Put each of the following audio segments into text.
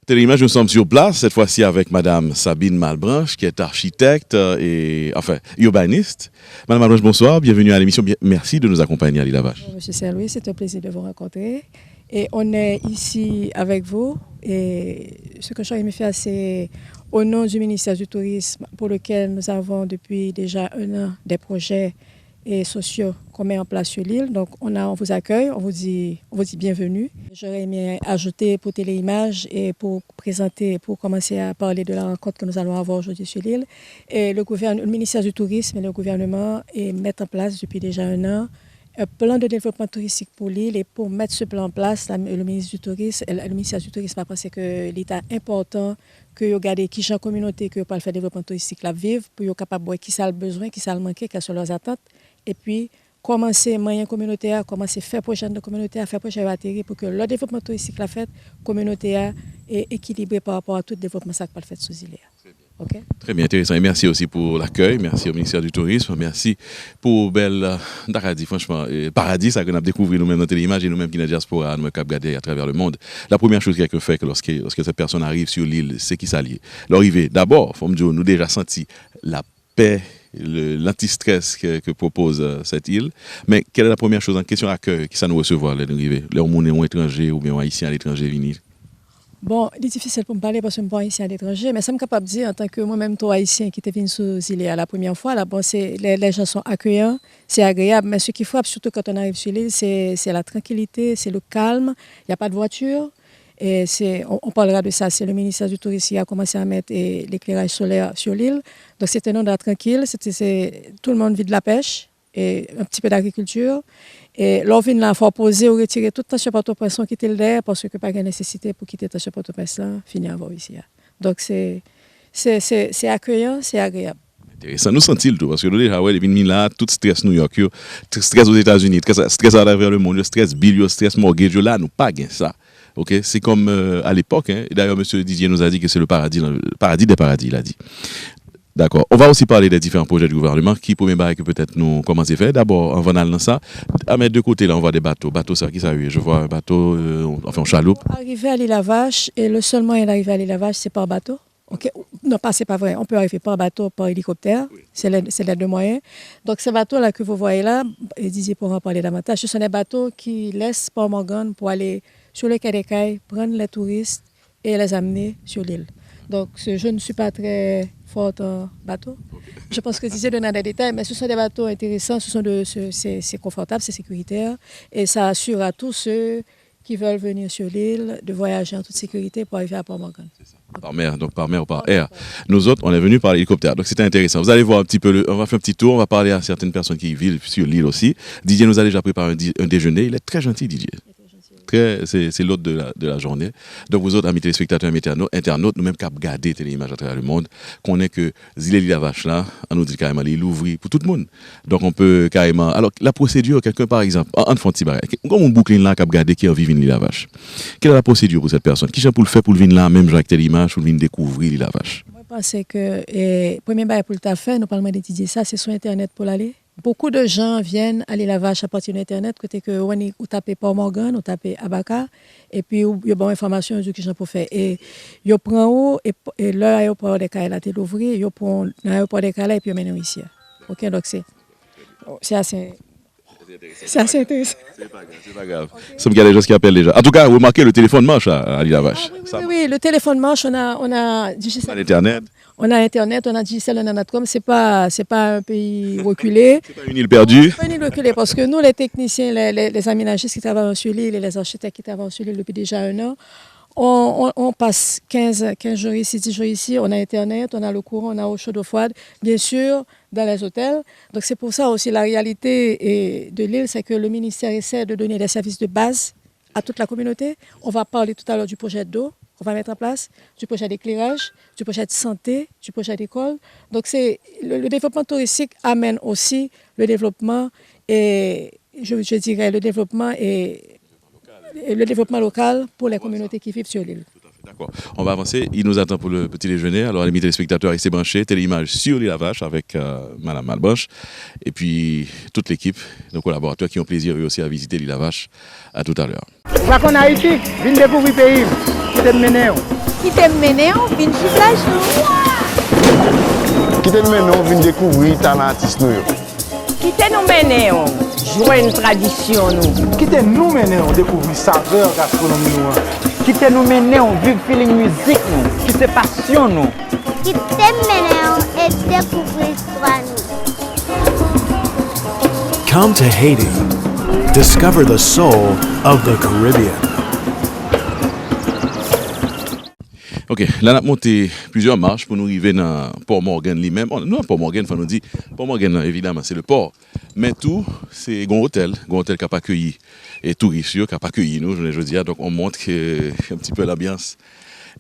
Téléimage, nous sommes sur place, cette fois-ci avec Madame Sabine Malbranche, qui est architecte urbaniste. Madame Malbranche, bonsoir, bienvenue à l'émission. Merci de nous accompagner à l'île Lavache. Bonjour, Monsieur Serlouis, c'est un plaisir de vous rencontrer. Et on est ici avec vous. Et ce que je vais faire, c'est au nom du ministère du Tourisme, pour lequel nous avons depuis déjà un an des projets sociaux qu'on met en place sur l'île. Donc on vous accueille, on vous dit bienvenue. J'aurais aimé ajouter pour Téléimage et pour présenter, pour commencer à parler de la rencontre que nous allons avoir aujourd'hui sur l'île. Et le ministère du Tourisme et le gouvernement mettent en place depuis déjà un an un plan de développement touristique pour l'île. Et pour mettre ce plan en place, le ministère du Tourisme a pensé que l'État est important que vous regardez qui sont communauté que pour faire développement touristique la vivre, pour être capable de voir qui ça a besoin, qui ça a manqué, quelles sont leurs attentes. Et puis, commencer moyen communautaire, commencer faire projet de communautaire, faire projet atterrir pour que le développement touristique la fête communautaire est équilibré par rapport à tout développement ça que le fait sous île. Okay? Très bien, intéressant. Et merci aussi pour l'accueil. Merci au ministère du Tourisme. Merci pour belle paradis, franchement. Paradis, ça qu'on a découvert nous-mêmes dans Téléimage et nous-mêmes qui dans la diaspora, nous cap garder à travers le monde. La première chose qu'il y a que fait que lorsque cette personne arrive sur l'île, c'est qui s'allie. L'arrivée, d'abord, faut me dire, nous déjà senti la paix, l'anti-stress que propose cette île. Mais quelle est la première chose en question accueil qui ça nous recevoir l'arrivée? Les gens étrangers ou bien haïtiens à l'étranger venir? Bon, il est difficile pour me parler parce que je ne suis pas haïtien à l'étranger, mais ça me capable de dire en tant que moi-même, toi, haïtien qui était venu sur l'île la première fois, là, bon, les gens sont accueillants, c'est agréable, mais ce qui frappe, surtout quand on arrive sur l'île, c'est la tranquillité, c'est le calme, il n'y a pas de voiture. Et on parlera de ça, c'est le ministère du Tourisme qui a commencé à mettre l'éclairage solaire sur l'île. Donc c'est un endroit tranquille, tout le monde vit de la pêche et un petit peu d'agriculture. Et l'on vient là, il faut poser ou retirer toute tension Port-au-Prince, quitter le l'air parce que pas de nécessité pour quitter tension Port-au-Prince là, finir à voir ici. Donc c'est accueillant, c'est agréable. Ça nous sent-il tout, parce que nous déjà, ouais, depuis là, tout stress New York, stress aux États-Unis, stress à travers le monde, stress bill, stress mortgage, là, nous pas gain ça. Okay? C'est comme à l'époque, hein, et d'ailleurs, M. Didier nous a dit que c'est le paradis des paradis, il a dit. D'accord. On va aussi parler des différents projets du gouvernement qui, premier barrage que peut-être nous commencer à faire. D'abord, en venant dans ça, à mes deux côtés, là, on voit des bateaux. Bateaux, ça, qui ça je vois un bateau, enfin, un chaloupe. Arriver à l'île Lavache, et le seul moyen d'arriver à l'île Lavache, c'est par bateau. Okay. Non, c'est pas vrai. On peut arriver par bateau, par hélicoptère. Oui. C'est les deux moyens. Donc, ces bateaux-là que vous voyez là, et Didier pourra en parler davantage, ce sont des bateaux qui laissent Port-Morgan pour aller sur le quai des Cailles, prendre les touristes et les amener sur l'île. Donc, je ne suis pas très forte en bateau. Je pense que Didier donne des détails, mais ce sont des bateaux intéressants, c'est confortable, c'est sécuritaire, et ça assure à tous ceux qui veulent venir sur l'île de voyager en toute sécurité pour arriver à Port-Morgan. Par mer, donc par mer ou par air. Nous autres, on est venus par hélicoptère, donc c'était intéressant. Vous allez voir un petit peu, on va faire un petit tour, on va parler à certaines personnes qui vivent sur l'île aussi. Didier nous a déjà préparé un déjeuner, il est très gentil, Didier. C'est l'autre de la journée. Donc, vous autres, amis téléspectateurs et internautes, nous-mêmes qui avons gardé Téléimage à travers le monde, qu'on est que l'île Lavache là, on nous dit carrément, il ouvre pour tout le monde. Donc, on peut carrément. Alors, la procédure, quelqu'un par exemple, en font petit barrage, comme on boucle là, qui a gardé qui a vécu l'île Lavache. Quelle est la procédure pour cette personne? Qui pour le faire pour le venir là, même genre avec Téléimage, pour venir découvrir l'île Lavache? Moi, je pense que, premier barrage pour le faire, nous parlons d'étudier ça, c'est sur Internet pour l'aller. Beaucoup de gens viennent à l'île Lavache à partir d'Internet, côté que vous tapez Port-Morgan, vous tapez Abaca, et puis il y a bonne information de ce pour faire. Et ils prennent où, et l'aéroport des Cailles, ils l'ouvrent, ils prennent l'aéroport des Cailles, et puis ils mènent ici. Ok, donc c'est assez. C'est assez intéressant. C'est pas grave. Ça me des gens qui appellent déjà. En tout cas, vous remarquez, le téléphone marche à l'île Lavache. Oui, le téléphone marche, on a Digicel. Internet. On a Internet, on a Digicel, on a Natcom. C'est pas un pays reculé. C'est pas une île perdue. C'est pas une île reculée parce que nous, les techniciens, les aménagistes qui travaillent sur l'île et les architectes qui travaillent sur l'île depuis déjà un an, on passe 15 jours ici, 10 jours ici, on a Internet, on a le courant, on a eau chaude, eau froide, bien sûr, dans les hôtels. Donc c'est pour ça aussi la réalité de l'île, c'est que le ministère essaie de donner des services de base à toute la communauté. On va parler tout à l'heure du projet d'eau qu'on va mettre en place, du projet d'éclairage, du projet de santé, du projet d'école. Donc le développement touristique amène aussi le développement et je dirais le développement local pour les communautés qui vivent sur l'île. D'accord. On va avancer. Il nous attend pour le petit déjeuner. Alors, amis téléspectateurs, restez branchés. Téléimage sur l'île La Vache avec Madame Malbranche. Et puis, toute l'équipe, nos collaborateurs qui ont plaisir eux aussi à visiter l'île La Vache. À tout à l'heure. Va qu'on Haïti, viens découvrir le pays. Qui t'aime mener? Qui t'aime mener, on vient sur plage. Qui t'aime mener, viens découvrir talent artiste nous. Qui t'aime mener, jouer une tradition nous. Qui t'aime nous mener, découvrir saveur gastronomie nous. Qui t'aime nous mener, vivre feeling musique nous. Qui te passion nous. Qui t'aime mener et découvrir l'histoire nous. Come to Haiti. Discover the soul of the Caribbean. Ok, là, on a monté plusieurs marches pour nous arriver dans Port Morgan lui-même. Nous, à Port Morgan, il faut nous dire, Port Morgan, évidemment, c'est le port. Mais tout, c'est un hôtel qui n'a pas accueilli et touristes qui n'a pas accueilli nous, je veux dire. Donc, on montre un petit peu l'ambiance.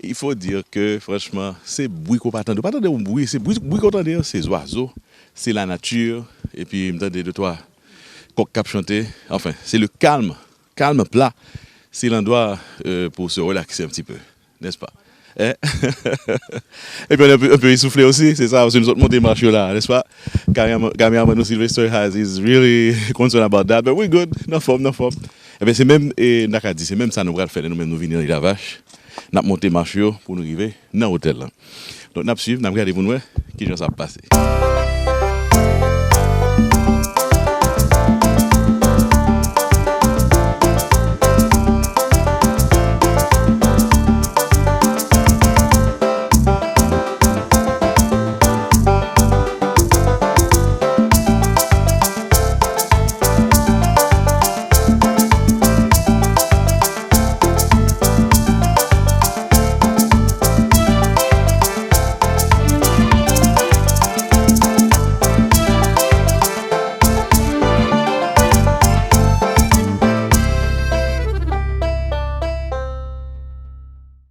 Il faut dire que, franchement, c'est bruit qu'on pas attendre. Pas attendre un bruit, c'est bruit qu'on entend, c'est les oiseaux, c'est la nature. Et puis, il me donne de toi, coq cap chanter. Enfin, c'est le calme plat. C'est l'endroit pour se relaxer un petit peu, n'est-ce pas? Et puis on peut essouffler aussi, c'est ça, parce que nous autres montons marche là, n'est-ce pas? Cameraman Sylvester is really concerned about that, but we're good, no forme. Et bien c'est même, Nakadi, c'est même ça nous va faire, nous-mêmes nous venir dans la vache, nous monter marche pour nous arriver dans l'hôtel. Donc nous suivons, nous regardons pour nous, qui ça va passer.